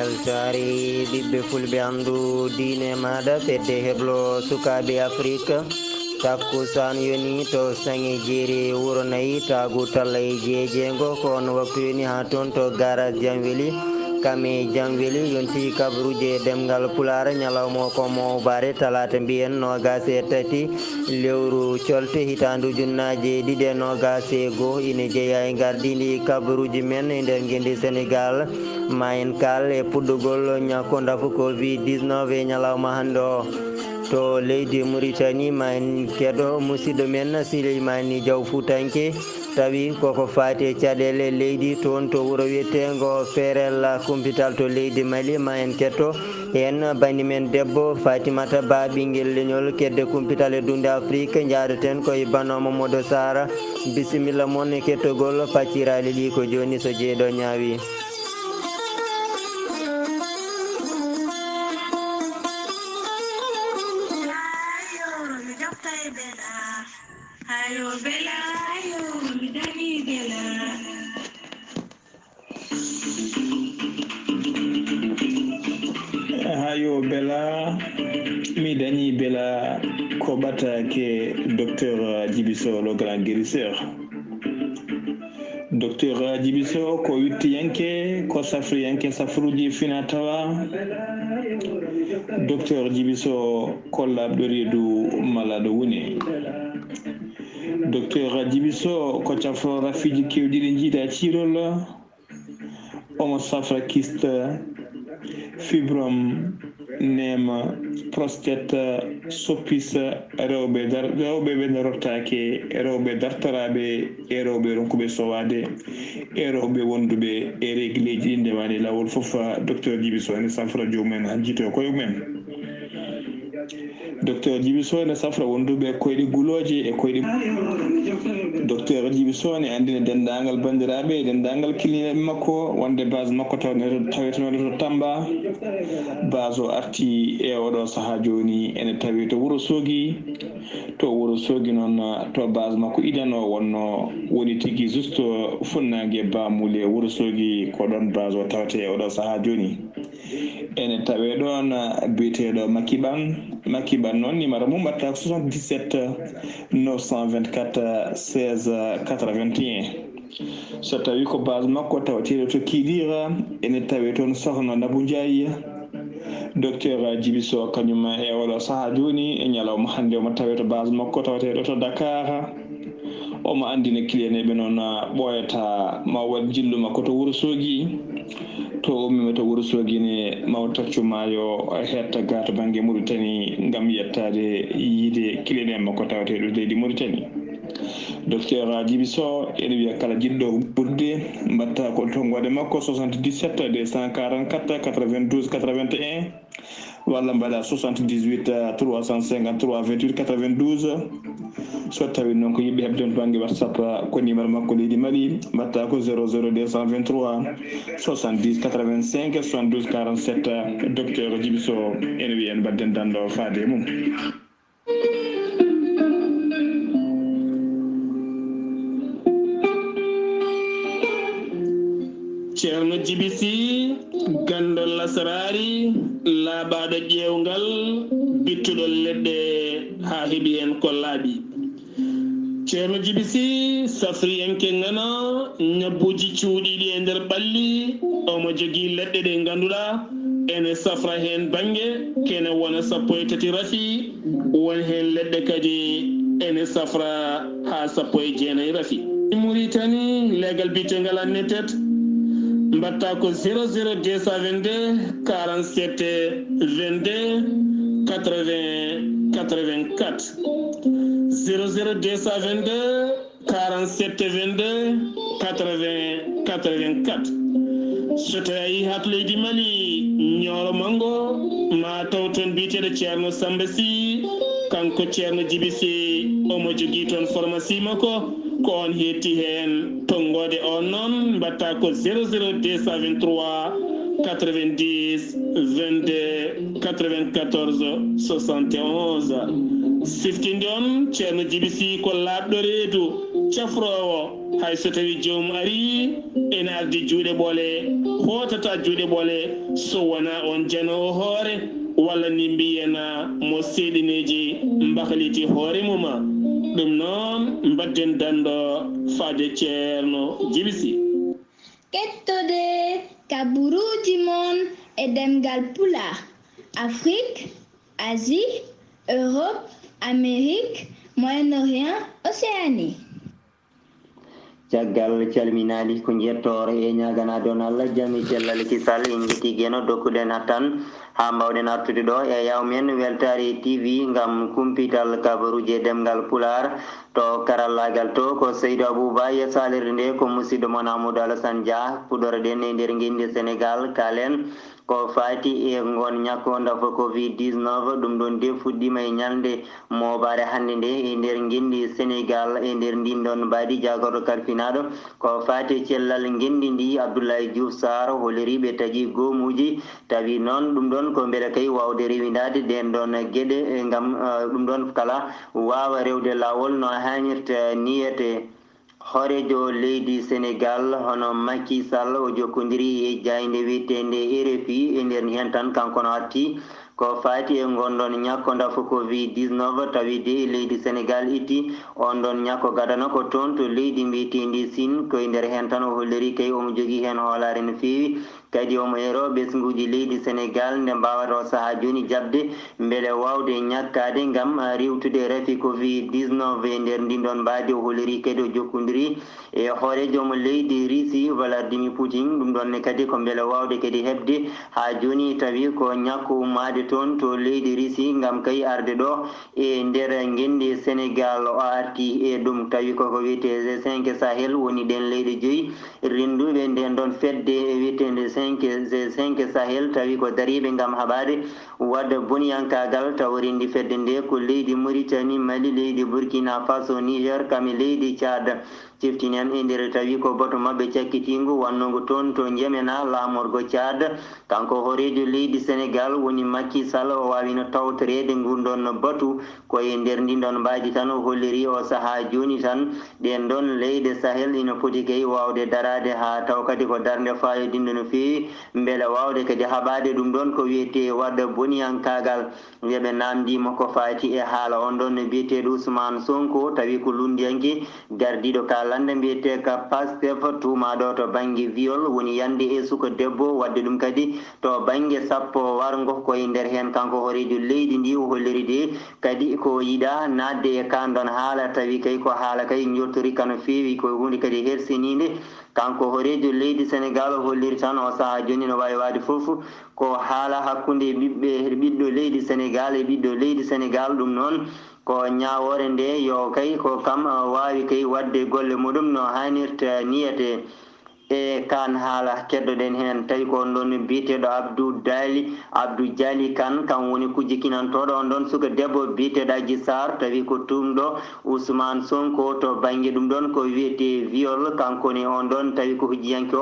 weltare ɓiɓɓe fulɓe andu diine maɗa fedde heblo sukaɓe afrique takkusan yoni to sange jeeri wuro nayyi tagu talla e jeejeego ko on waktu yoni ha toon to garage janweli kame janweli yonti kabaruji e demgal pular ñalawma ko mo bare talata mbiyen nogas e tati lewru colte hitandu ujunnaje ɗiɗi e nogas e goho ine jeeya e gardini kabaruji men e nder guendi sénégal ma en kal e puɗɗogol ñakko dafu covid 19 e ñalawma hande o to leydi Mauritanie ma en keɗo musidɗo men Souleymany Diaw Foutanké tawi koko fati e caɗele leydi toon to wuuro wiyetengo Ferel Kumpital to leydi Mali ma en ketto hen banimen debbo Fatimata Ba ɓinguel leñol kedde Kumpital e dunde Afrique jaadeten koye Bano Mamadou Sara bisimilla moon e kettogol paccirali ɗi ko joni so jeeɗo ñaawi. hayo bela mi dañi bela ko ɓatake docteur Djiby Sow le grand guérisseur. Docteur Djiby Sow ko wittiyanke ko safriyanke safruji fina tawa docteur Djiby Sow kollaɓɗo reedu malaɗo woni docteur Djiby Sow ko cafro rafiji kewɗi ɗi jiida cirol omo safra kiste fibrom nema prostate soppis rewɓe ɓe darotake rewɓe dartaraɓe e rewɓe ronkuɓe sowade e rewɓe wonduɓe e régleji ɗi ndewani lawol foof docteur Djiby Sow ene safra jomumen jiito koye mumen. Docteur Djiby Sow ne safra wonduɓe koyɗi guloje e koyɗi docteur Djiby Sow ne andina dendagal bandiraɓe e dendagal kiliniɓe makko wonde base makko tawetenode to Tamba base o arti e oɗo saaha joni ene tawi to Wourossogui noon to base makko idan o wonno woni tigui juste funnague bamule Wourossogui ko ɗon base o tawete e oɗo saaha joni ene tawe ɗon biyeteɗo Makiban noon numéro mum mbatta 77 924 16 81 so tawi ko base makko tawateɗo to Kidira ene tawe toon sohna Nabou Ndiaye docteur Djiby Sow kañum e oɗo saaha joni e ñalawma hande omo tawe to base makko tawateɗo to Dakar omo andina clieneɓe noon ɓoyata ma wat jillu makko to Wourossogui to ummima to Wourossogui ne maw taccumayo hetta ga to banggue Mauritanie gam yettade yiide cliene makko tawateɗo leydi Mauritanie. Docteur Djiby Sow ene wiya kala jiɗɗo ɓurde mbatta ko tonggode makko 77 244 92 81 walla mbaɗa 78 353 28 92 so tawi noon ko yimɓe heɓden to banggue WhatsApp ko numéro makko leydi Mali mbatta ko 00 223 70 85 72 47 docteur Djiby Sow ene wiya en mbadden dando faade mum. Ceerno Djiby Sy gandol lasarari laaɓaɗo ƴewgal bittuɗol leɗɗe ha heeɓi hen ko laaɓi. Ceerno Djiby Sy safriyenke ngana ñabbuji cuuɗiɗi e nder ɓalli omo jogui leɗɗe ɗe ganduɗa ene safra hen banggue kene wona 13 rafi won hen leɗɗe kadi ene safra ha 19 rafi. Mauritanie legal bitegal annetet mbatta ko 00 222 47 22 80 84 00 222 47 22 80 84 so tawi a yi ha to leydi Mali ñooro mango ma taw toon biyeteɗo ceerno Samba Sy kanko ceerno Djiby Sy omo jogui toon pharmacie makko ko on hetti hen tonggode on noon mbatta ko 00 223 90 22 94 71 siftinde on ceerno Djiby Sy ko laaɓɗo reedu cafrowo hay so tawi joomum ari ene ardi juuɗe ɓoole hotata juuɗe ɓoole so wona on janowo hoore walla ni mbiyena mo seeɗineji mbakaliti hoore muma ɗum noon mbadden danɗo faade ceerno Djiby Sy kettode kaburuji mon e demgal pulaar Afrique, Asie, Europe, Amérique, Moyen-Orient, Océanie. caggal calminaɗi ko jettore e ñagana don Allah jami cellal kisal en jettigueno dokkuɗen hattan ha mbawɗen artude ɗo e yawmen weltare TV ngam kumpital kabaruji demgal pular to karallagal to ko Seydou Abouba e salirde nde ko musidɗo mon Amadou Alassane Dia puɗore ɗen e nder guinde Sénégal kalen ko fati e ngon ñakkonda fo Covid-19 ɗum ɗon de fuɗɗima e ñalde mobare hannde nde e nder guindi Sénégal e nder ndin ɗon mbaɗi jagorɗo kalfinaɗo ko fati cellal guindi ndi Abdoulaye Diouf Sarr holiriɓe tagui gomuji tawi noon ɗum ɗon ko beele kay wawde rewidade den ɗon gueɗe ngam ɗum ɗon kala wawa rewde lawol no hannirta niyete horejo leydi Sénégal hono Macky Sall o jokkodiri e jayde wittende RFI e nder hen tan kanko no hatti ko fati e gonɗon ñakkonda fo Covid-19 tawi de leydi Sénégal itti on ɗon ñakko gadano ko toon to leydi mbitendi Sine koye nder hen tan o holliri kay omo jogui hen hoolare no fewi kadi omo ero ɓesguji leydi Sénégal nde mbawata o saaha joni jabde beele wawde ñakkade gam rewtude rafi Covid-19 e nder ndin ɗon mbadi o holliri kadi o jokkodiri e hoorejomo leydi Russie Vladimir Poutine ɗum ɗonne kadi ko beele wawde kadi hebde ha joni tawi ko ñakko ummade toon to leydi Russie gam kay arde ɗo e nder guendi Sénégal o arti e ɗum tawi koko wiyete G5 Sahel woni ɗen leydi joyyi renduɓe nden ɗon fedde e wiyetende G5 Sahel tawi ko dariɓe gam haɓade wadda boniyankagal taw rendi fedde nde ko leydi Mauritanie Mali leydi Burkina Faso Niger kami leydi Tchad ciftinen e nder tawi ko bato mabɓe cakkitingo wannogo toon to jemena lamorgo Tchad kanko horejo leydi Sénégal woni Macky Sall o wawino tawtorede ngundon batu koye nder ndin ɗon mbaji tan o holliri o saaha joni tan ɗen ɗon leyde Sahel ina foti kay wawde darade ha taw kadi ko darde fayodinde no fewi beele wawde kadi haɓade ɗum ɗon ko wiyete wadda boniyankagal yeɓe namdima ko fati e haala on ɗon no biyeteɗo Ousmane Sonko tawi ko lundiyanke gardiɗo kalande mbiyete ka Pastef tumaɗo to banggue viol woni yande e suka debbo wadde ɗum kadi to banggue sappo wargo koye nder hen kanko horejo leydi ndi o holliri de kadi ko yiɗa nadde e kanɗon haala tawi kay ko haala kay jottori kano fewi ko hunde kadi hersenide kanko horejo leydi Sénégal o holliri tan o saaha joni no wawi wade foof ko haala hakkude ɓiɗɗo leydi Sénégal e ɓiɗɗo leydi Sénégal ɗum noon ko ñawore nde yo kay ko kam wawi kay wadde golle muɗum no hannirta niyete e kan haala keddoɗen hen tawi ko on ɗon biyeteɗo Abdou Diali Kane kan woni kujjikinantoɗo on ɗon suka debbo biyeteɗo Adji Sarr tawi ko tumɗo Ousmane Sonko to banggue ɗum ɗon ko wiyete viol kankone on ɗon tawi ko hujjiyanke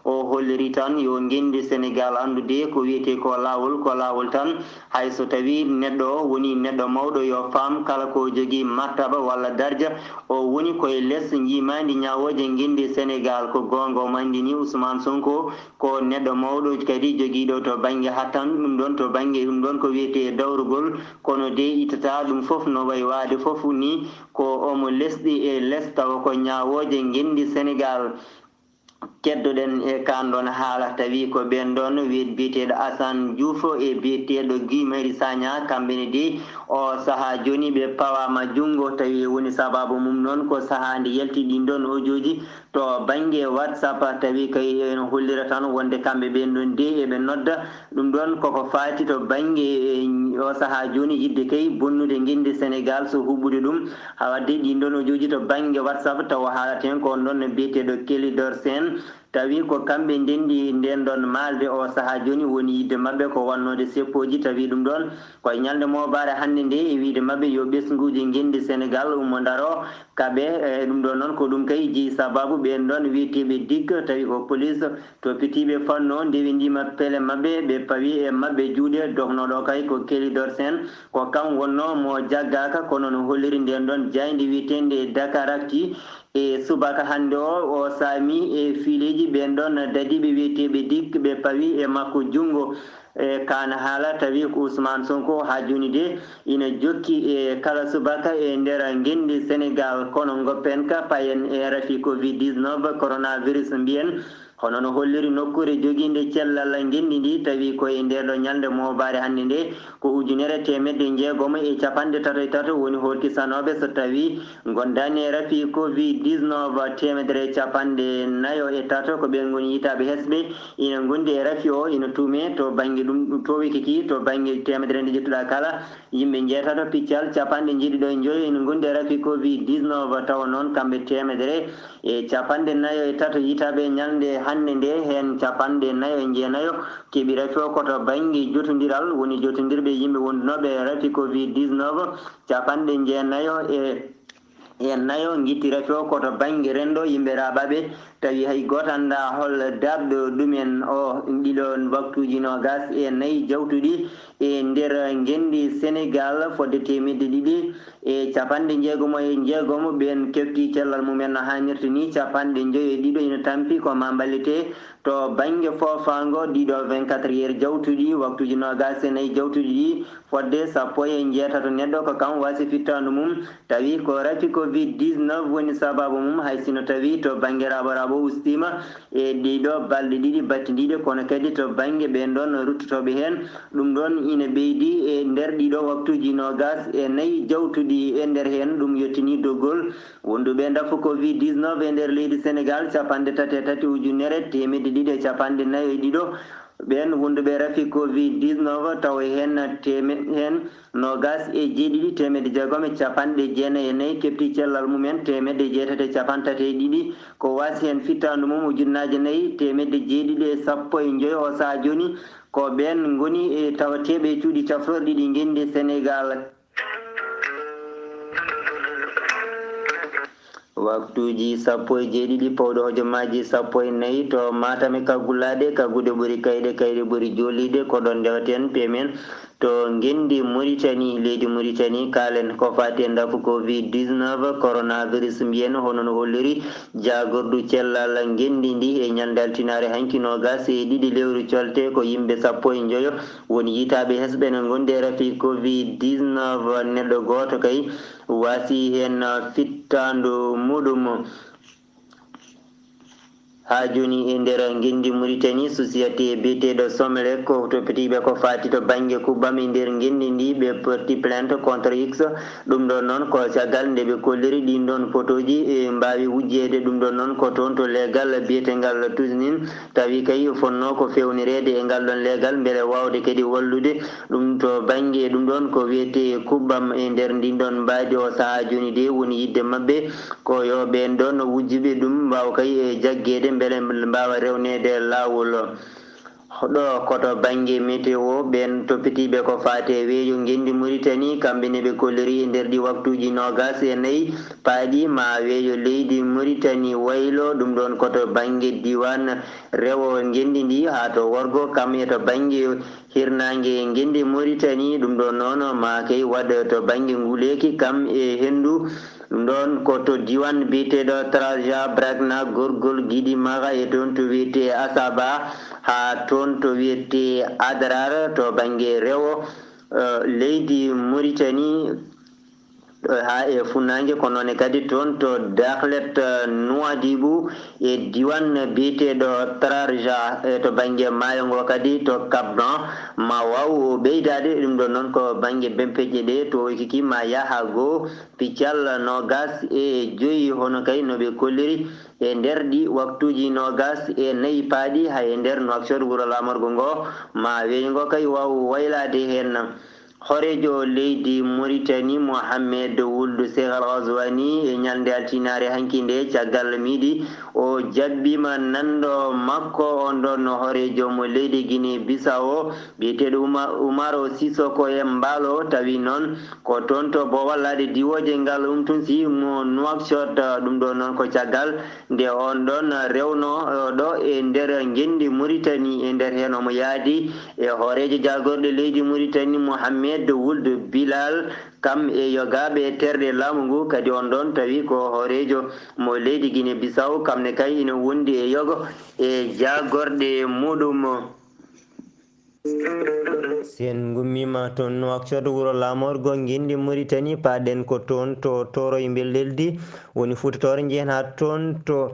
o holliri tan yo guendi Sénégal andude ko wiyete ko lawol tan hayso tawi neɗɗo o woni neɗɗo mawɗo yo faam kala ko jogui martaba walla dardia o woni koye less jimadi ñawoje guendi Sénégal ko gonga mandini Ousmane Sonko ko neɗɗo mawɗo kadi joguiɗo to banggue hattan ɗum ɗon to banggue ɗum ɗon ko wiyete dawrugol kono de itata ɗum foof no way wade foof ni ko omo lesɗi e less tawa ko ñawoje guendi Sénégal keddoɗen e kanɗon haala tawi ko ɓen ɗon biyeteɗo Assane Diouf e biyeteɗo Guy Marius Sagna kamɓene de o saaha joni ɓe pawama junggo tawi woni sababu mum noon ko saaha nde yalti ɗin ɗon ojoji to banggue WhatsApp tawi kay en hollira tan wonde kamɓe ɓen ɗon de eɓe nodda ɗum ɗon koko fati to banggue o saaha joni yidde kay bonnude guendi Sénégal so huɓɓude ɗum ha wadde ɗin ɗon ojoji to banggue WhatsApp tawa haalata hen ko on ɗon no biyeteɗo Kelidor Sène tawi ko kamɓe ndendi nden ɗon malde o sahaa joni woni yidde maɓɓe ko wannode seppoji tawi ɗum ɗon koye ñalde mobare hannde nde e wiide maɓɓe yo ɓesguji gendi Sénégal ummo daro kaɓe ɗum ɗon noon ko ɗum kay jeeyi sababu ɓen ɗon wiyeteɓe dig tawi ko police toppitiɓe fanno ndewindima pele maɓɓe ɓe pawi e maɓɓe juuɗe doknoɗo kay ko Kelidor Sène ko kam wonno mo jaggaka kono no holliri nden ɗon jayde wiyetende Dakaractu e subaka hannde o saami e fiileji ɓen ɗon dadiɓe wiyeteɓe dig ɓe pawi e makko jungo e kana haala tawi ko Ousmane Sonko ha joni de ina jokki e kala subaka e nder gendi Sénégal kono goppen ka payen e rafi Covid-19 coronavirus mbiyen hono no holliri nokkure joguinde cellal gendi ndi tawi koye nder ɗo ñalde mobare hannde nde ko 1633 woni horkisanoɓe so tawi gondani e rafi Covid-19 143 ko ɓen goni yitaɓe hesɓe ina gondi e rafi o ina tuume to banggue ɗum to wikiki to banggue temedere nde ƴettuɗa kala yimɓe jeetato piccal 75 ina gondi e rafi Covid-19 tawa noon kamɓe temedere e 43 yitaɓe ñalde hannde nde hen 49 keeɓi rafi o koto banggue jotodiral woni jotodirɓe yimɓe wondunoɓe rafi Covid-19 54 guitti rafi o koto banggue rendo yimɓe raɓaɓe tawi hay goto anda hol darɗo ɗumen o ɗiɗon waktuji 24 jawtuɗi e nder gendi Sénégal fodde 200 e 96 ɓen kefti cellal mumen no hannirta ni 52 ina tampi ko ma ballite to banggue fofango ɗiɗo 24 heures jawtuɗi waktuji 24 jawtuɗi ɗi fodde 16 neɗɗo ko kam wasi fittandu mum tawi ko rafi Covid-19 woni sababu mum hay sino tawi to banggue raɓo ustima e ɗiɗo balɗe ɗiɗi battidiɗe kono kadi to banggue ɓen ɗon ruttotoɓe hen ɗum ɗon ina ɓeydi e nder ɗiɗo waktuji 24 jawtuɗi e nder hen ɗum yettini doggol wonduɓe dafu Covid-19 e nder leydi Sénégal 33 ujunere temedde ɗiɗi e capanɗe nayyi e ɗiɗo ɓen wonduɓe rafi Covid-19 tawa hen hen 27 temedde jeegom e capanɗe jeenayyi e nayyi kefti cellal mumen temedde jeetati e capantati e ɗiɗi ko wasi hen fittandu mum ujunnaje 4 temedde jeeɗiɗi e sappo e joyi o saaha joni ko ɓen goni e tawateɓe e cuuɗi caftorɗi ɗi gendi Sénégal. waktuji 17 pawɗo hojomaji 14 to Matam e Kaggulade kaggude ɓuuri kayɗe ɓuuri jolide ko ɗon ndewten pemen to gendi Mauritanie leydi Mauritanie kalen ko fati e dafu Covid-19 coronavirus mbiyen hono no holliri jagordu cellal gendi ndi e ñalde altinare hanki 22 lewru colte ko yimɓe 15 woni yitaɓe hesɓe ne gondi e rafi Covid-19 neɗɗo goto kay wasi hen fittandu muɗum ha joni e nder gendi Mauritanie société biyeteɗo Somelec ko toppitiɓe ko fati to banggue kubbam e nder gendi ndi ɓe porti plainte contre X ɗum ɗon noon ko caggal nde ɓe kolliri ɗin ɗon photoji e mbawi wujjede ɗum ɗon noon ko toon to legal biyetegal tusnin tawi kay fonno ko fewnirede e ngal ɗon legal beele wawde kadi wallude ɗum to banggue ɗum ɗon ko wiyete kubbam e nder ndin ɗon mbadi o saaha joni de woni yidde mabɓe ko yo ɓen ɗon wujjiɓe ɗum mbawa kay e jaggede beele mbawa rewnede lawol ɗo koto banggue météo ɓen toppitiɓe ko fate weeyo gendi Mauritanie kamɓe ne ɓe kolliri e nder ɗi waktuji 24 paaɗi ma weeyo leydi Mauritanie waylo ɗum ɗon koto banggue diwan rewo gendi ndi ha to worgo kam e to banggue hirnangue gendi Mauritanie ɗum ɗon noon ma kay waɗa to banggue nguleki kam e hendu ɗum ɗon koto diwan biyeteɗo Traja Bragna Gorgol Guidy Mara e toon to wiyete Asaba ha toon to wiyete Adrar to banggue rewo leydi Mauritanie ha e funnague ko noon kadi toon to Dakhlet Nouadhibou e diwan biyeteɗo Trarja to banggue maayo ngo kadi to Cabdan ma waw ɓeydade ɗum ɗon noon ko banggue bempeƴƴe ɗe to kiki ma yaaha goo piccal 25 hono kay noɓe kolliri e nder ɗi waktuji 24 paaɗi hay e nder Nouakchott wuuro lamorgo ngo ma weeyo ngo kay waw waylade hen horejo leydi Mauritanie Mohamed Wuld Sheikh Al Ghazouani e ñalde altinare hankinde caggal miidi o jabbima nando makko on ɗon horejo mo leydi Guinée Bissau biyeteɗo Umaro Sissoko e Mbalo tawi noon ko toon to bo wallade diwoje ngal umtunsi mo Nouakchott ɗum ɗo noon ko caggal nde on ɗon rewno ɗo e nder gendi Mauritanie e nder hen omo yaadi e horejo jagorɗo leydi Mauritanie Mohamed Wuld Bilal kam e yogaɓe terde laamu ngu kadi on ɗon tawi ko horejo mo leydi Guinée Bissau kamne kay ina wondi e yogo e jagorɗe muɗum sen gummima toon Nouakchott wuro lamorgo guindi Mauritanie paaɗen ko toon to toroye Beleldi woni Fuutatore jehen ha toon to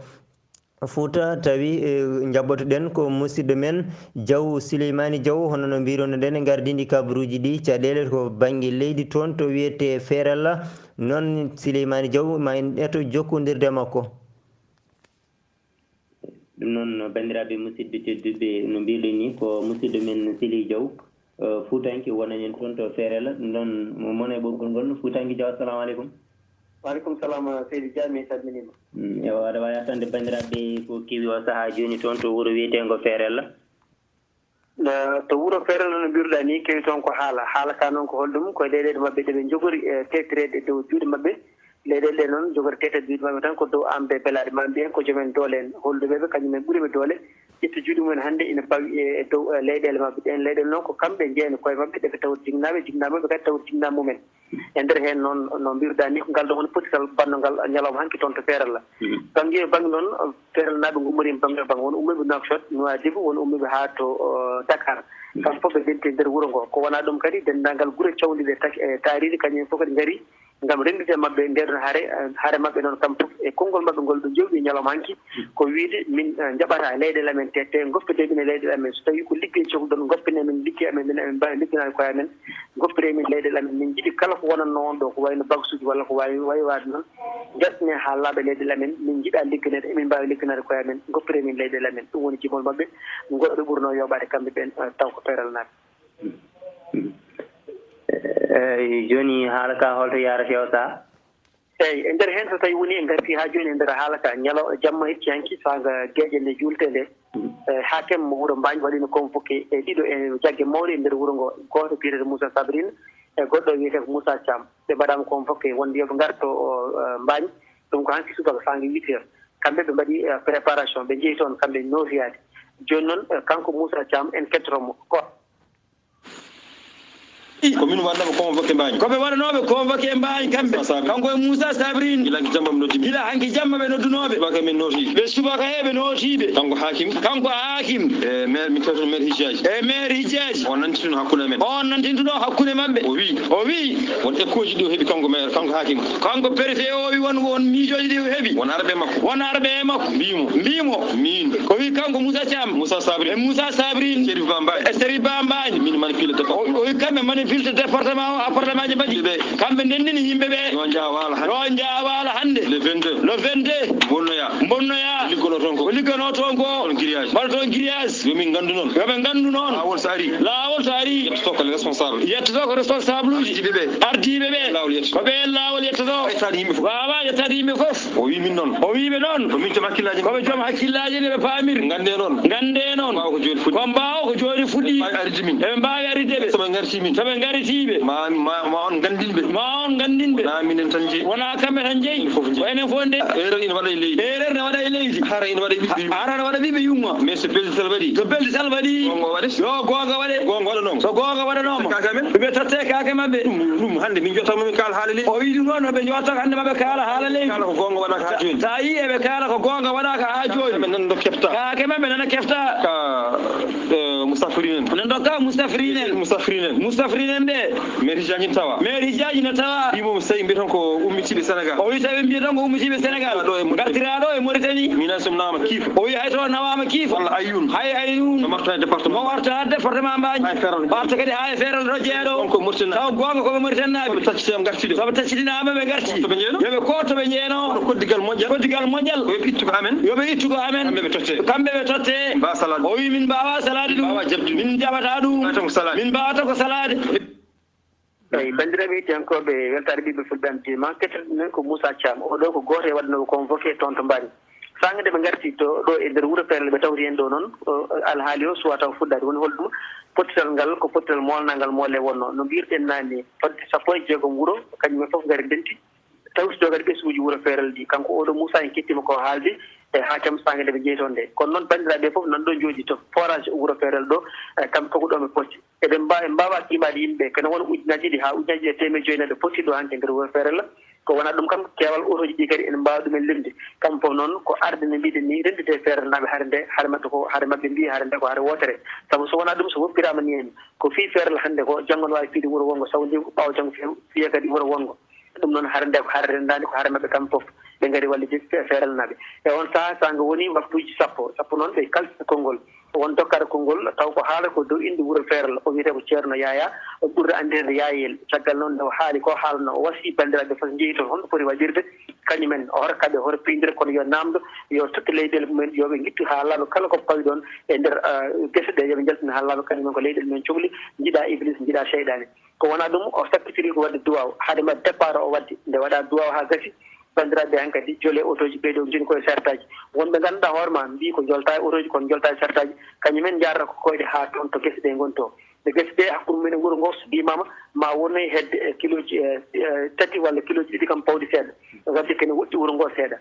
Fouta tawi jabbotoɗen ko musidɗo men Diaw Souleymani Diaw hono no mbirono ɗen e gardidi kabaruji ɗi caɗele ko banggue leydi toon to wiyete Ferella noon Souleymani Diaw ma en ɗeto jokkodirde makko. ɗum noon bandiraɓe musidɓe tedduɓe no mbiɗen ni ko musidɗo men Sili Diaw Foutanki wonanen toon to Ferella ɗum ɗon mo mone ɓoggol ngol Foutanki Diaw assalamu aleykum. Waaleykum salam seydi Dia mi salminima. Ewa aɗa wawi attande bandiraɓe ko keewi o saaha joni toon to wuuro wiyetengo Ferella. To wuuro Ferella no mbiruɗa ni keewi toon ko haala ka noon ko holɗum koye leyɗele mabɓe ɗeɓe jogori tetrede dow juuɗe mabɓe leyɗele ɗe noon jogori tete juuɗe mabɓe tan ko dow amɓe belaɗe ma mbiyen ko joomen doole en holɗuɓeɓe kañumen ɓuuriɓe doole ƴetta juuɗe mumen hannde ina bawi e dow leyɗele mabɓe ɗen leyɗele noon ko kamɓe jeeyno koye mabɓe ɗeɓe tawat jignaɓe kadi tawat jignaa mumen e nder heen noon no mbiruɗa ni ko ngal ɗo hono potital banndogal ñalawma hanki toon to Ferella bangue noon Ferella naaɓe gummorima bangue bangue won ummiɓe Nouakchott Nouadhibou won ummiɓe ha to Dakar kamɓe fof ɓe denti nder wuuro ngo ko wona ɗum kadi dendagal guure cawdiɗe taariɗe kañumen fof kadi gaari ngam rendude mabɓe nder haare mabɓe noon kamɓe fof e konngol mabɓe ngol ɓe jewɗi ñalawma hanki ko wiide min jaɓata leyɗele amen te goppidemin leyɗele amen so tawi ko ligguey cohluɗon goppine min ligguey amen min amen mbawi ligganade koye amen goppire min leyɗele amen min jiiɗi kala ko wonanno on ɗo ko wayno bagsuji walla ko wawi wade noon jasne ha laaɓa leyɗele amen min jiiɗa ligganede emin mbawi ligganade koye amen goppire min leyɗele amen ɗum woni jimol mabɓe goɗɗo ɓurno yoɓade kamɓe ɓen taw ko Ferella naaɓe. Joni haala ka holto yarate o sa eyyi e nder hen so tawi woni en garti ha joni e nder haala ka jamma hecci hanki saga gueƴe nde juulte nde hakem mo wuuro Mbagne waɗino convoqué e ɗiɗo e jaggue mawɗe e nder wuuro ngo goto biyetede Moussa Sabrine e goɗɗo wiyete ko Moussa Thiam ɓe mbaɗama convoqué wonde yoɓe garto Mbagne ɗum ko hanki subaka sangue 8 heures kamɓe ɓe mbaɗi préparation ɓe jeeyi toon kamɓe noofiyade joni noon kanko Moussa Thiam en kettotomo ko min waɗnama convoqué Mbagne koɓe waɗanoɓe convoqué Mbagne kamɓe kanko e Moussa Sabrine gila hanki jamma ɓe noddiɓe gila hanki jamma ɓe noddunoɓe subaka men notiɓe ɓe subaka heɓe notiɓe kanko hakim e maire min tawtono maire hijjaji e maire hijjaji on nantituno hakkude men on nantintuno hakkude mabɓe o wi won écoji ɗi o heeɓi kanko maire kanko hakim kanko préfet o wi won miijoji ɗi o heeɓi won arɓe makko mbimo min ko wi kanko Moussa Thiam Moussa Sabrine e Moussa Sabrine Sérif Ba Mbagne e Sérif Ba Mbagne min manipule o wi kamɓe manipule département appartement ji mbaɗi kamɓe ndendini yimɓeɓe yo jawala hande le 22 bonnoya ko liggano toon ko mbaɗa toon grillage yoɓe gandu noon lawol so ari yettoto ko responsable uji ardiɓeɓe ko ɓe lawol yettoto wawa yettade yimɓe foof o wiɓe noon koɓe joom hakkillaji ne ɓe pamir gande noon ko mbawa ko joni fuɗɗi eɓe mbawi arideɓe soɓe garitiɓe ma on gandinɓe na minen tan jeeyi wona kamɓe tan jeeyi ko enen fof nde erreur ne waɗa e leydi hara ene waɗa ɓiɓɓe yumma mais so beldital waɗi yo gonga waɗe so gonga waɗanoma ɓe totte kake mabɓe ɗum hande min jottama min kaala haala leydi o wi ɗum noon ɓe jottaka hande mabɓe kaala haala leydi kala ko gonga waɗaka ha joni sa yi eɓe kaala ko gonga waɗaka ha joni ɓe nanɗo kefta kake mabɓe nana kefta ka Moustaphrine nen dokka Moustaphrine ɓe maire hijjaji ne tawa wimo so tawi mbiyaton ko ummitiɓe Sénégal o wi tawi mbiyaton ko ummitiɓe Sénégal gartiraɗo e Mauritanie minan som nawama kiifa o wi hay to nawama kiifa walla ayun mo warta département Mbagne warta kadi ha e Ferella ɗo jeeɗo taw gonga koɓe Mauritannaɓe soɓe taccitinama ɓe garti yoɓe kotto ɓe jeeno koddigal moƴƴal yoɓe ittugo amen kamɓe ɓe totte o wi min mbawa salade ɗum min jaɓata ɗum min mbawata ko salade eyi banndiraaɓe hettiyankoɓe weltare ɓiɓɓe fulɓe am dima kettinen ko Moussa Thiam oɗo ko gooto e waɗnoɓe convoqué toon to Mbari sangde ɓe garti to ɗo e nder wuuro Ferel ɓe tawri hen ɗo noon alhaali o suwa taw fuɗɗade woni holɗum pottital ngal ko pottital molnal ngal molle wonno no mbirɗen nani fodde 16 wuuro kañumen foof ngari denti tawtito kadi ɓesguji wuuro Ferel ɗi kanko oɗo Moussa en kettima ko haalde e ha cam sangue nde ɓe jeeyi toon nde kono noon bandiraɓe foof nan ɗo jooɗi to forage wuuro Ferel ɗo kamɓe koko ɗo ɓe potti eɓen mbawa qiimade yimɓe kono wona ujunaji ɗiɗi ha ujunaji ɗi 1.500 neɗɗo potti ɗo hanke nder wuuro Ferel ko wona ɗum kam keewal otoji ɗi kadi ene mbawa ɗumen limde kamɓe fof noon ko arde no mbiɗen ni rendide Ferel naɓe haare nde haare mabɓe ko haare mabɓe mbiya haare nde ko haare wotere saabu so wona ɗum so woppirama ni hen ko fii Ferel hannde ko janggo ne wawi fiide wuuro wongo saw ndi ko ɓawa janggo fiya kadi wuuro wongo ɗum noon haare nde ko haare rendadi ko haare mabɓe kamɓe fof ɓe ngari wallide Ferel naɓe e on saaha sango woni waktuji sappo noon ɓe kalsita konngol won dokkata konngol taw ko haala ko dow inde wuuro Ferel o wiyete ko ceerno Yaya o ɓurde andirede Yayel caggal noon nde o haali ko haalno o wasi bandiraɓe fof jeeyi toon honɗo foti waɗirde kañumen o horkaɓe hoto pindire kono yo namdo yo totta leyɗele mumen yoɓe guittu ha laaɓa kala ko pawi ɗon e nder guese ɗe yooɓe jaltina ha laaɓa kañumen ko leyɗele men cohli jiiɗa Iblis jiiɗa cheyɗane ko wona ɗum o sakkitiri ko wadde duwaw haade mbaɗa départ o wadde nde waɗa duwaw ha gasi bandiraɓe han kadi joole auto ji ɓeyɗo joni koye sartaji wonɓe ganduɗa hoorema mbi ko jolta e auto ji kono jolta e sartaji kañumen jarata ko koyɗe ha toon to guese ɗe goni to ɓe guese ɗe hakkude mumen wuuro ngo so dimama ma wonnoy hedde kiloji tati walla kiloji ɗiɗi kam pawɗi seeɗa wadde kene woɗɗi wuuro ngo seeɗa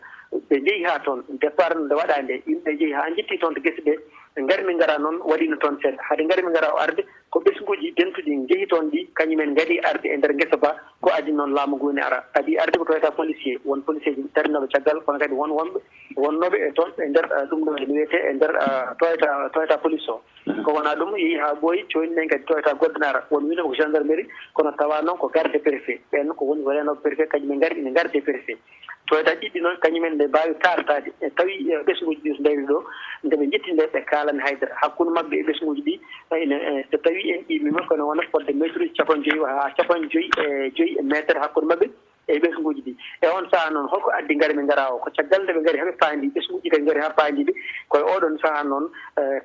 ɓe jeeyi ha toon départ nde waɗa nde yimɓe jeeyi ha jetti toon to guese ɗe ngari min gara noon waɗino toon seeɗa haade ngari min gara o arde ko ɓesguji dentuɗi jeeyi toon ɗi kañumen gaadi arde e nder guesa ba ko adi noon laamu ngu ne ara adi arde ko toyata policier won policier ji darinoɓe caggal kono kadi won wonɓe wonnoɓe e toon e nder ɗum ɗo ne wiyete e nder toyata police o ko wona ɗum yeehi ha ɓooyi coyniɗen kadi toyata goddinara won wino ko gendarmerie kono tawa noon ko garde préfet ɓen ko woni waɗanoɓe préfet kañumen gari ine garde préfet toyata ɗiɗɗi noon kañumen nde mbawi tartade e tawi ɓesguji ɗi so dawi ɗo nde ɓe jetti nde ɓe kalani haydara hakkude mabɓe e ɓesguji ɗi ene so tawi en qimima kono wona fodde métre uji 50 ha 55 métre hakkude mabɓe e ɓesguji ɗi e on saaha noon holko addi ngari ɓe ngara o ko caggal nde ɓe ngari haaɓe paandi ɓesguji kadi ngari ha paandiɓe koye oɗon saaha noon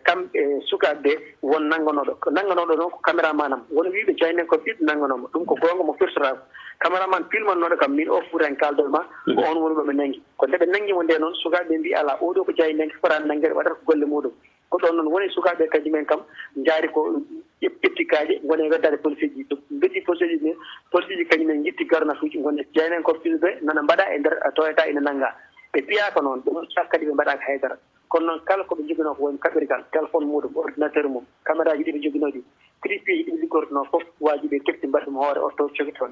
kamɓe sukaɓeɓe won nangganoɗo ko nangganoɗo noon ko caméraman am woni wiɓe jaynen ko ɓiɗɗo nangganomo ɗum ko gonga mo firtotako caméraman pilmannoɗo kam min o fuuran kaldoy ma ko on woni ɓeɓe nanggi ko nde ɓe nanggimo nde noon sukaɓeɓe mbi ala oɗo ko jayinenke forani nanggere waɗata ko golle muɗum ko ɗon noon woni sukaɓe kadi men kam jaari ko ƴettikaji gone weddade police ji beddi police ji ɗin police ji kañumen guitti garnatuji gonne jaynen ko ɓe nana mbaɗa e nder toyata ina nangga ɓe piyaka noon ɗum sakkadi ɓe mbaɗaka haydara kono noon kala koɓe joguino ko woni kaɓirgal téléphone muɗum ordinateur mum caméra ji ɗi ɓe joguinoɗi tripie ji ɗi ɓe liggortono foof waji ɓe kefti mbaɗ ɗum hoore oto cogi toon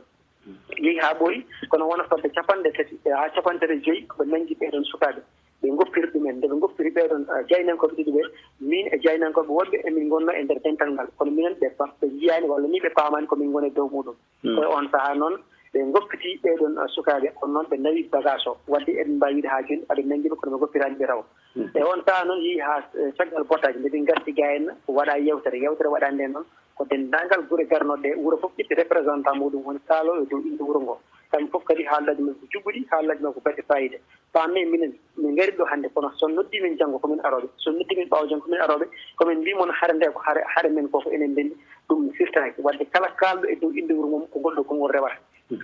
yeehi ha ɓooyi kono wona fodde 50 ha 55 koɓe nanggi ɓeɗon sukaɓe ɓe goppiri ɗumen nde ɓe goppiri ɓeɗon jaynankoɓe ɗiɗi ɓe min e jaynankoɓe wonɓe emin gonno e nder dental ngal kono minen ɓe jiyani walla ni ɓe pamani komin goni e dow muɗum koye on saaha noon ɓe goppiti ɓeɗon sukaɓe kono noon ɓe nawi bagage o wadde eɗen mbawi wiide ha joni aɗa nanguiɓe kono ɓe goppirani ɓe raw e on saaha noon yeehi ha caggal bottaji nde ɓe garti ga henna waɗa yewtere waɗa nde noon ko dendagal guure garnoɗe wuuro foof ƴetti représentant muɗum woni kaalo e dow inde wuuro ngo kamɓe foof kadi haallaji men ko jubɓuɗi haallaji men ko baɗɗe fayida pamme minen min gari ɗo hannde kono so noddi min janngo komin aroɓe so noddi min ɓaawo janngo komin aroɓe komin mbimon haare nde ko haare men koko enen ndenndi ɗum firtaki wadde kala kaalɗo e dow inde wuuro mum ko goɗɗo konngol rewata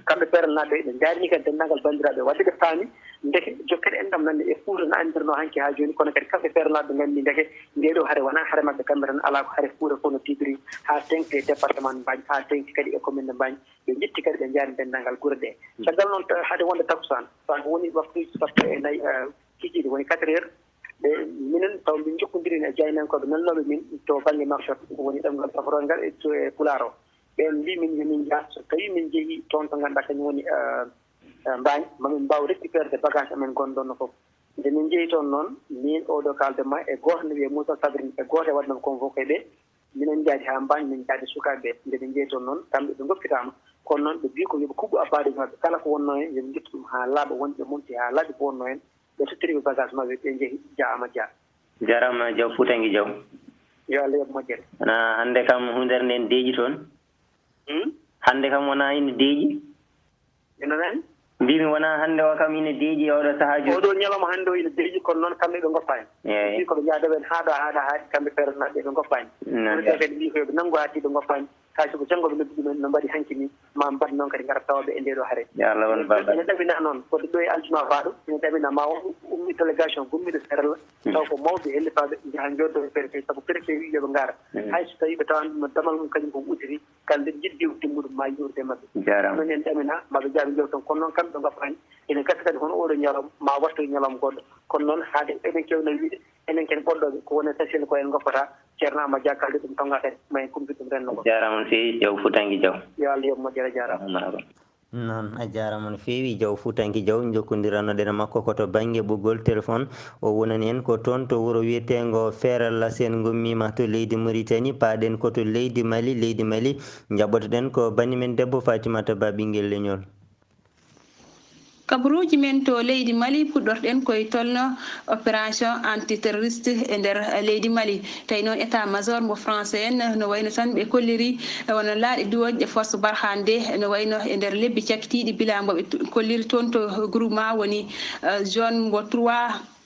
kamɓe Ferel naɓe ɓe jaarini kadi denndaangal banndiraaɓe wadde ɓe paami ndeke jokkede enɗam nande e Fuuta no andirno hanki ha jooni kono kadi kamɓe Ferel naɓe nganndi ndeke ndeɗo haare wona haare maɓɓe kamɓe tan alaa ko haare Fuuta fof no tibiri ha tengti e département Mbagne ha tengti kadi e commune de Mbagne ɓe jetti kadi ɓe jaari denndaangal gure ɗe caggal noon haade wonde takusan sako woni waktuji sappo e nayyi kikiɗe woni 4 heures ɓe minen taw min jokkodiri e jaynankoɓe nannoɓe min to banggue marchot woni ɗemgal safrol ngal e Pulaar o ɓen mbi min yomin jaa so tawi min jeeyi toon to ganduɗa kañum woni Mbagne mamin mbaw récupérede bagage amen gonɗon foof nde min jeeyi toon noon min oɗo kaldema e goto ne wiye Moussa Sabrini e goto e waɗnoɓe convoqué ɓe minen jaadi ha Mbagne min jaadi sukaɓeɓe nde min jeeyi toon noon kamɓe ɓe goppitama kono noon ɓe mbi ko yooɓe kuɓɓu abbaɗe maɓɓe kala ko wonno hen yoɓe guittu ɗum ha laaɓa wonɓe monti ha laaɓi ko wonno hen ɓe tottoriɓe bagage maɓɓe ɓe jeehi jaama dia jarama Diaw Foutangue Diaw yo Allah yoɓ moƴƴere ana hande kam hundere nden deeƴi toon hande kam wona ine deeƴi ino nani mbimi wona hande o kam ine deeƴi oɗo saahaji oɗo ñalawma hande o ine deeƴi kono noon kamɓe ɓe goppani eyi koɓe jaadaɓen haaɗa haaɗi kamɓe Ferel naɓɓe ɓe goppani ɓe kadi mbi ko yoɓe nanggu haatti ɓe goppani hay soko janngoɓe noddi ɗumen no mbaɗi hanki ni ma mbaɗ noon kadi ngara tawaɓe e nde ɗo haare ene ɗamina noon koto ɗo e altino baɗo ene ɗamina ma won ummi délégation gummiɗo serla taw ko mawɓe hellifaɓe jaha joddo e préfet saabu préfet wi yoɓe ngara hay so tawi ɓe tawan ɗum no damal mum kañum ko udiri kamɓe jiddi timmuɗum ma yurde mabɓe noon en ɗamina maɓe jaaɓe jew ton kono noon kamɓe gappani ene gasa kadi hono oɗo ñalawma ma watto e ñalawma goɗɗo kono noon haade enen kewna wiide enen ken ɓoɗɗoɓe ko woni tasine ko en goppata ceerno Ama Dia kalde ɗum tonga kadi ma en kumpi ɗum renno ko jarama on feewi Diaw Foutangue Diaw yo Allah yoɓ moƴƴere jarama noon a jarama no feewi Diaw Foutangue Diaw jokkodiranoɗen makko koto banggue ɓoggol téléphone o wonani en ko toon to wuuro wiyetego Ferella sen gummima to leydi Mauritanie paaɗen koto leydi Mali jaɓɓotoɗen ko banimen debbo Fatimata Ba ɓinguel leñol kabaruji men to leydi Mali puɗɗorɗen koye tolno opération antiterroriste e nder leydi Mali tawi noon état major mo français en no wayno tan ɓe kolliri wono laaɗe duwoje ɗe force barhande no wayno e nder lebbi cakkitiɗi bila mboɓe kolliri toon to groupement woni zone mo 3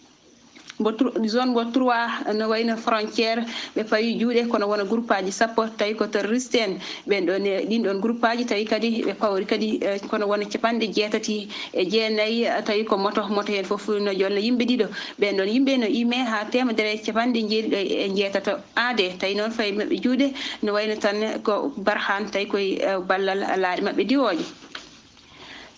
zone mo 3 no wayno frontiére ɓe pawi juuɗe kono wona groupe aji sappo tawi ko terroriste en ɓen ɗon ɗin ɗon groupe aji tawi kadi ɓe pawri kadi kono wona capanɗe 69 tawi ko moto hen foof no jolno yimɓe ɗiɗo ɓen ɗon yimɓe no ime ha temedere capanɗe jeeɗiɗo e jeetato aade tawi noon fayi mabɓe juuɗe no wayno tan ko barhan tawi koye ballal laaɗe mabɓe diwoje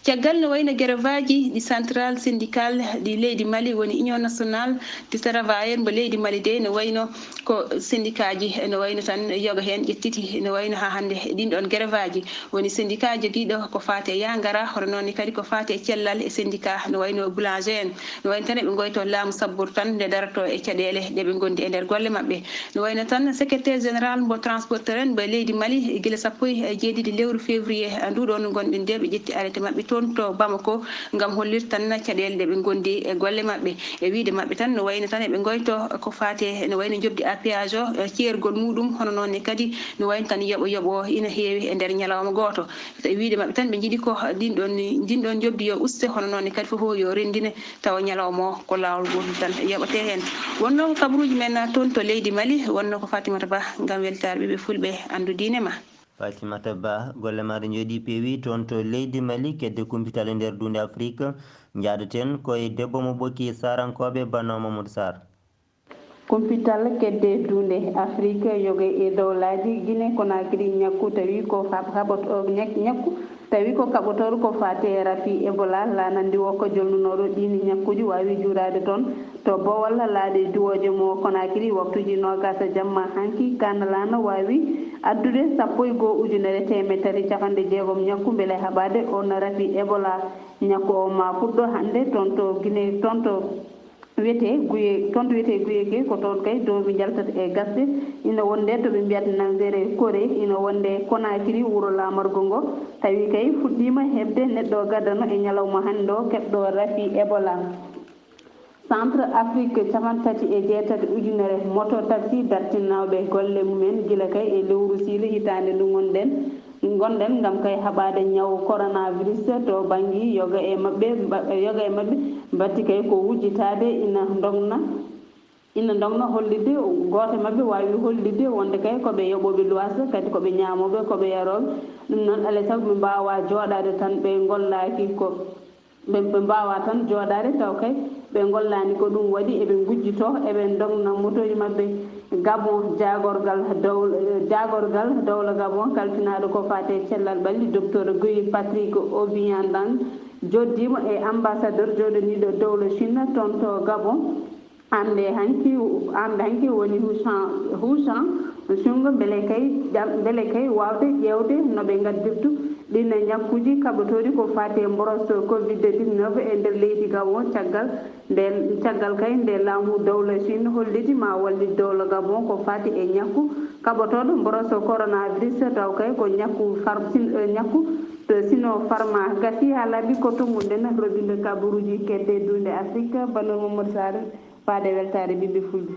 caggal no wayno grève aji ɗi central syndical ɗi leydi Mali woni union nationale du travailleur mo leydi Mali de no wayno ko syndicat ji no wayno tan yoga hen ƴettiti no wayno ha hande ɗin ɗon grève aji woni syndicat joguiɗo ko fate yangara hono noon kadi ko fate cellal e syndicat no wayno boulanger en no wayno tan eɓe goyto laamu sabbour tan nde darato e caɗele ɗeɓe gondi e nder golle mabɓe no wayno tan secrétaire général mo transporteur en mo leydi Mali guila sappo e jeeɗiɗi lewru février nduɗo no gonɗen nde ɓe ƴetti arrêté mabɓe toon to Bamako gam hollirde tan caɗele ɗe ɓe gondi e golle mabɓe e wiide mabɓe tan no wayno tan eɓe goyto ko fate no wayno jobdi à péage o ceergol muɗum hono noon kadi no wayno tan yooɓo ina heewi e nder ñalawma goto e wiide mabɓe tan ɓe jiiɗi ko ɗin ɗon jobdi yo uste hono noon kadi foof yo rendine tawa ñalawma o ko lawol gotum tan yooɓate hen wonno ko kabaruji men toon to leydi Mali wonno ko Fatimata Ba gam weltare ɓeɓe fulɓe andu diine ma Fatimata Ba golle maɗa jooɗi peewi toon to leydi Mali kedde kumpital e nder dunde Afrique jaaɗeten koye debbo mo ɓokki sarankoɓe Bano Mamadou Sarr kumpital kedde dunde Afrique yoga e dowlaji Guinée Conakry ñakku tawi ko haɓoto ñakku tawi ko kaɓotoɗo ko fate rafi Ebola lanandi o ko jolnunoɗo ɗini ñakkuji wawi jurade toon to Bowol laaɗe diwoje mo Conakry waktuji nogasa jamma hanki kanalano wawi addude 1,1 ñakku beele haɓade on rafi Ebola ñakku o ma fuɗɗo hande toon to Guinée toon to wiyete guye ke ko toon kay dow ɓe jaltata e gasde ina wonde to ɓe mbiyata nangere kore ina wonde Conakry wuuro lamargo ngo tawi kay fuɗɗima hebde neɗɗo gaddano e ñalawma hande o keɓɗo rafi Ebola centre Afrique 38 ujunere moto taxi dartinawɓe golle mumen gila kay e lewru siile hitande ndu gonɗen gam kay haɓade ñaw coronavirus to banggue yoga e mabɓe batti kay ko wujjitade ina dogna hollide goto mabɓe wawi hollide wonde kay koɓe yoɓoɓe luwas kadi koɓe ñamoɓe koɓe yaroɓe ɗum noon alay saago ɓe mbawa joɗade tan ɓe gollaki ko ɓe mbawa tan joɗade taw kay ɓe gollani ko ɗum waɗi eɓe gujjito eɓe dogna motoji mabɓe Gabon jagorgal dowla Gabon kalfinaɗo ko fate cellal ɓalli docteur Guy Patrick Obiandang joddima e ambassadeur joɗaniɗo dowla Chine toon to Gabon ande hanki woni Houchan Sungo beele kay wawde ƴewde noɓe gaddirtu ɗin ñakkuji kaɓotoɗi ko fate mboros Covid-19 e nder leydi Gabon caggal kay nde laamu dowla Chine holliti ma walli dowla Gabon ko fati e ñakku kaɓotoɗo mboros coronavirus taw kay ko ñakku to Sinopharm gasi ha laaɓi ko tummuɗen robinde kabaruji kedde dunde Afrique Bano Mamadou Sarr faade weltare ɓiɓɓe fulɓe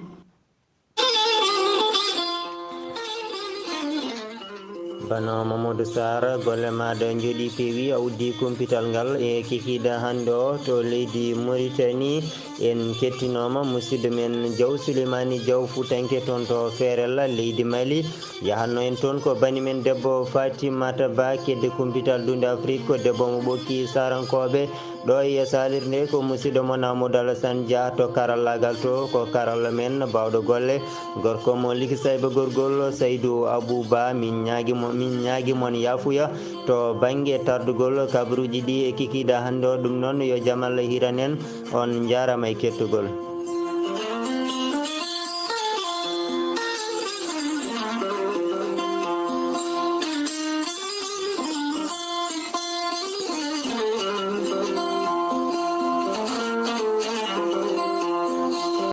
bano Mamadou Sarr golle maɗa jooɗi peewi a uddi kumpital ngal e kikiɗa hande o to leydi Mauritanie en kettinoma musidɗo men Diaw Souleymani Diaw Foutanké toon to Ferel leydi Mali yahanno en toon ko bani men debbo Fatimata Ba kedde kumpital dunde Afrique ko debbo mo ɓokki sarankoɓe ɗo e salirde ko musidɗo mon Amadou Alassane Dia to karallagal to ko karalla men bawɗo golle gorko mo likisayɓe gorgol Saydou Abouba min ñaguimon yafuya to banggue tardugol kabaruji ɗi e kikiɗa hande o ɗum noon yo jaam Allah hiranen on jarama e kettugol